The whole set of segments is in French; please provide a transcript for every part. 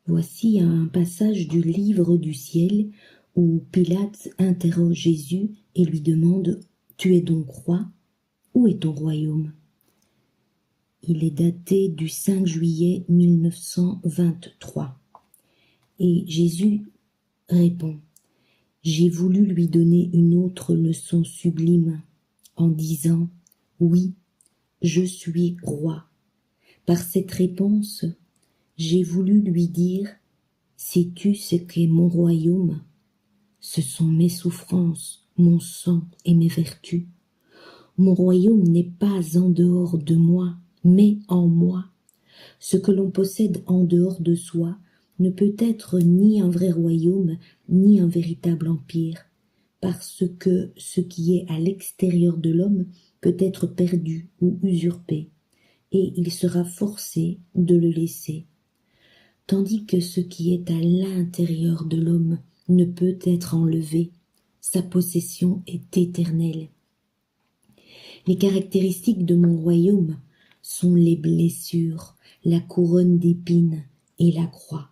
Voici un passage du livre du ciel où Pilate interroge Jésus et lui demande « Tu es donc roi? Où est ton royaume ?» Il est daté du 5 juillet 1923. Et Jésus répond « J'ai voulu lui donner une autre leçon sublime en disant « Oui, je suis roi ». Par cette réponse, j'ai voulu lui dire « Sais-tu ce qu'est mon royaume? Ce sont mes souffrances, mon sang et mes vertus. Mon royaume n'est pas en dehors de moi, mais en moi. Ce que l'on possède en dehors de soi ne peut être ni un vrai royaume, ni un véritable empire, parce que ce qui est à l'extérieur de l'homme peut être perdu ou usurpé, et il sera forcé de le laisser. Tandis que ce qui est à l'intérieur de l'homme ne peut être enlevé, sa possession est éternelle. Les caractéristiques de mon royaume sont les blessures, la couronne d'épines et la croix.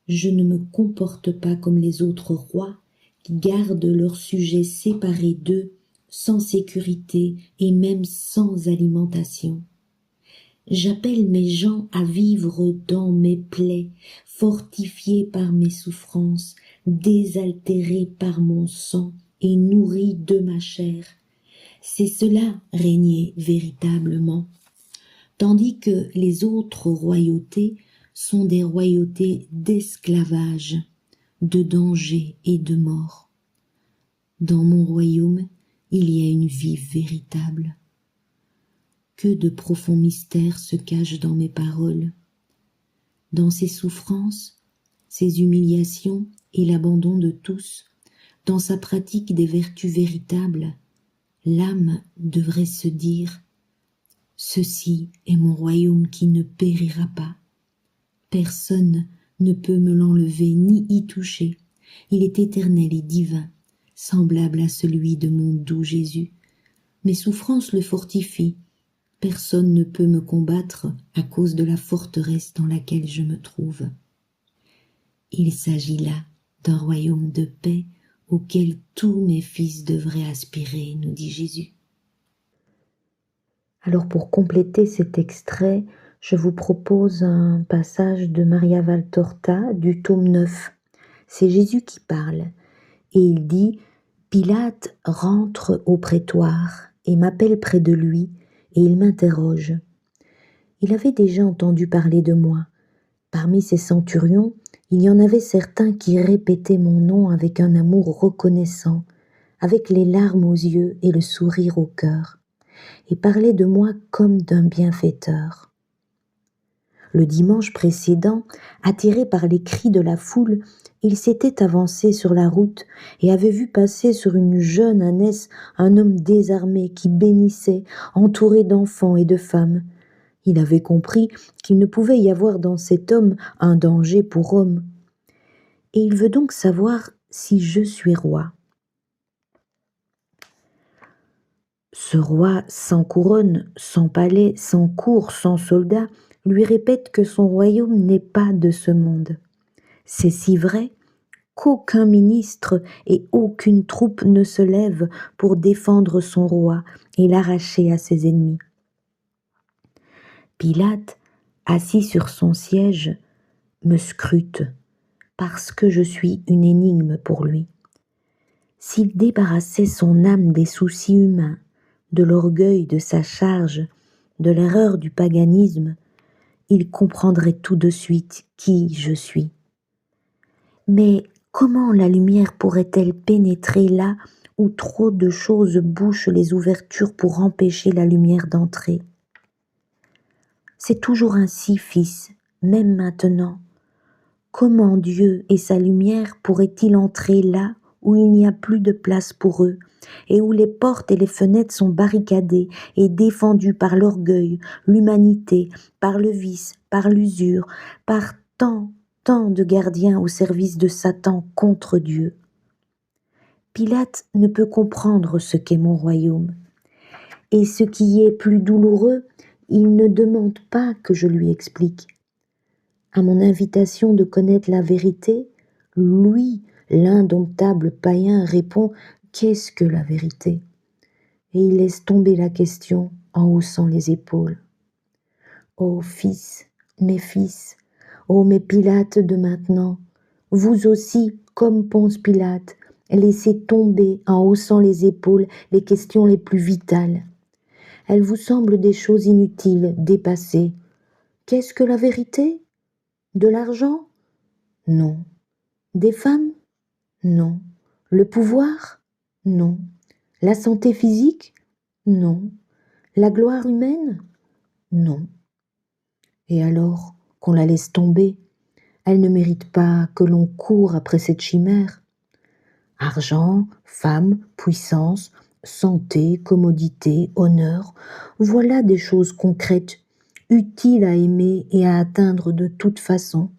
Je ne me comporte pas comme les autres rois qui gardent leurs sujets séparés d'eux, sans sécurité et même sans alimentation. J'appelle mes gens à vivre dans mes plaies, fortifiés par mes souffrances, désaltérés par mon sang et nourris de ma chair. C'est cela régner véritablement, tandis que les autres royautés sont des royautés d'esclavage, de danger et de mort. Dans mon royaume, il y a une vie véritable. Que de profonds mystères se cachent dans mes paroles. Dans ces souffrances, ces humiliations et l'abandon de tous, dans sa pratique des vertus véritables, l'âme devrait se dire « Ceci est mon royaume qui ne périra pas. Personne ne peut me l'enlever ni y toucher. Il est éternel et divin, semblable à celui de mon doux Jésus. Mes souffrances le fortifient. Personne ne peut me combattre à cause de la forteresse dans laquelle je me trouve. » Il s'agit là d'un royaume de paix auquel tous mes fils devraient aspirer, nous dit Jésus. Alors pour compléter cet extrait, je vous propose un passage de Maria Valtorta du tome 9. C'est Jésus qui parle et il dit « Pilate rentre au prétoire et m'appelle près de lui et il m'interroge. Il avait déjà entendu parler de moi. Parmi ces centurions, il y en avait certains qui répétaient mon nom avec un amour reconnaissant, avec les larmes aux yeux et le sourire au cœur, et parlaient de moi comme d'un bienfaiteur. Le dimanche précédent, attiré par les cris de la foule, il s'était avancé sur la route et avait vu passer sur une jeune ânesse un homme désarmé qui bénissait, entouré d'enfants et de femmes. Il avait compris qu'il ne pouvait y avoir dans cet homme un danger pour homme. Et il veut donc savoir si je suis roi. Ce roi sans couronne, sans palais, sans cour, sans soldats, lui répète que son royaume n'est pas de ce monde. C'est si vrai qu'aucun ministre et aucune troupe ne se lève pour défendre son roi et l'arracher à ses ennemis. Pilate, assis sur son siège, me scrute parce que je suis une énigme pour lui. S'il débarrassait son âme des soucis humains, de l'orgueil de sa charge, de l'erreur du paganisme, il comprendrait tout de suite qui je suis. Mais comment la lumière pourrait-elle pénétrer là où trop de choses bouchent les ouvertures pour empêcher la lumière d'entrer ? C'est toujours ainsi, fils, même maintenant. Comment Dieu et sa lumière pourraient-ils entrer là où il n'y a plus de place pour eux et où les portes et les fenêtres sont barricadées et défendues par l'orgueil, l'humanité, par le vice, par l'usure, par tant de gardiens au service de Satan contre Dieu. Pilate ne peut comprendre ce qu'est mon royaume. Et ce qui est plus douloureux, il ne demande pas que je lui explique. À mon invitation de connaître la vérité, lui, l'indomptable païen, répond « Qu'est-ce que la vérité ?» Et il laisse tomber la question en haussant les épaules. Ô fils, ô mes Pilates de maintenant, vous aussi, comme Ponce Pilate, laissez tomber en haussant les épaules les questions les plus vitales. Elles vous semblent des choses inutiles, dépassées. Qu'est-ce que la vérité ? De l'argent ? Non. Des femmes ? Non. Le pouvoir ? Non. La santé physique ? Non. La gloire humaine ? Non. Et alors qu'on la laisse tomber, elle ne mérite pas que l'on court après cette chimère. Argent, femme, puissance, santé, commodité, honneur, voilà des choses concrètes, utiles à aimer et à atteindre de toute façon.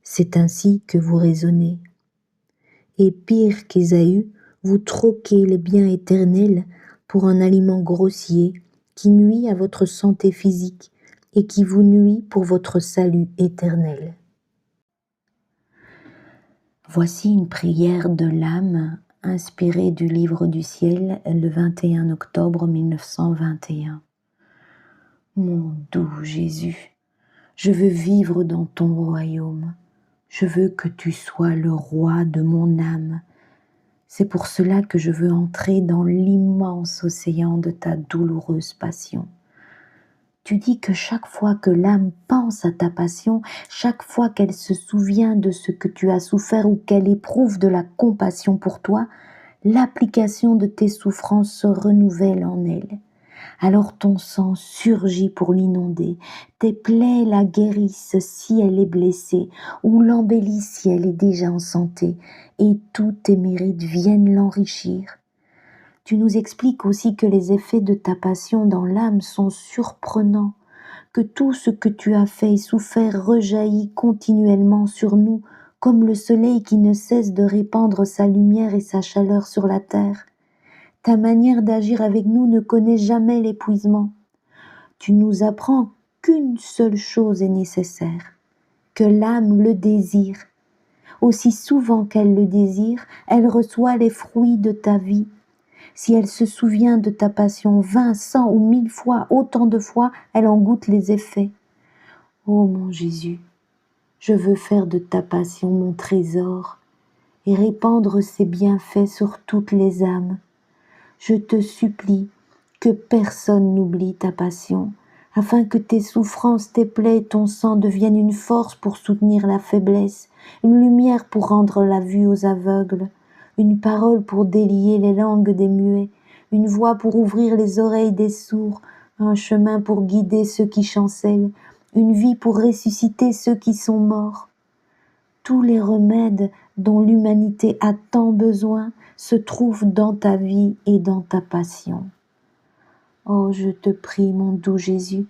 C'est ainsi que vous raisonnez. Et pire qu'Ésaü, vous troquez les biens éternels pour un aliment grossier qui nuit à votre santé physique et qui vous nuit pour votre salut éternel. Voici une prière de l'âme inspirée du Livre du ciel le 21 octobre 1921. Mon doux Jésus, je veux vivre dans ton royaume. Je veux que tu sois le roi de mon âme. C'est pour cela que je veux entrer dans l'immense océan de ta douloureuse passion. Tu dis que chaque fois que l'âme pense à ta passion, chaque fois qu'elle se souvient de ce que tu as souffert ou qu'elle éprouve de la compassion pour toi, l'application de tes souffrances se renouvelle en elle. Alors ton sang surgit pour l'inonder, tes plaies la guérissent si elle est blessée, ou l'embellissent si elle est déjà en santé, et tous tes mérites viennent l'enrichir. Tu nous expliques aussi que les effets de ta passion dans l'âme sont surprenants, que tout ce que tu as fait et souffert rejaillit continuellement sur nous, comme le soleil qui ne cesse de répandre sa lumière et sa chaleur sur la terre. Ta manière d'agir avec nous ne connaît jamais l'épuisement. Tu nous apprends qu'une seule chose est nécessaire, que l'âme le désire. Aussi souvent qu'elle le désire, elle reçoit les fruits de ta vie. Si elle se souvient de ta passion 20, 100 ou 1000 fois, autant de fois, elle en goûte les effets. Ô mon Jésus, je veux faire de ta passion mon trésor et répandre ses bienfaits sur toutes les âmes. Je te supplie que personne n'oublie ta passion, afin que tes souffrances, tes plaies et ton sang deviennent une force pour soutenir la faiblesse, une lumière pour rendre la vue aux aveugles, une parole pour délier les langues des muets, une voix pour ouvrir les oreilles des sourds, un chemin pour guider ceux qui chancellent, une vie pour ressusciter ceux qui sont morts. Tous les remèdes dont l'humanité a tant besoin se trouvent dans ta vie et dans ta passion. Oh, je te prie, mon doux Jésus,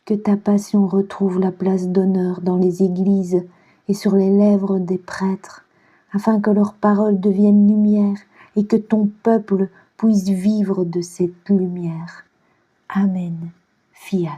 que ta passion retrouve la place d'honneur dans les églises et sur les lèvres des prêtres, afin que leurs paroles deviennent lumière et que ton peuple puisse vivre de cette lumière. Amen. Fiat.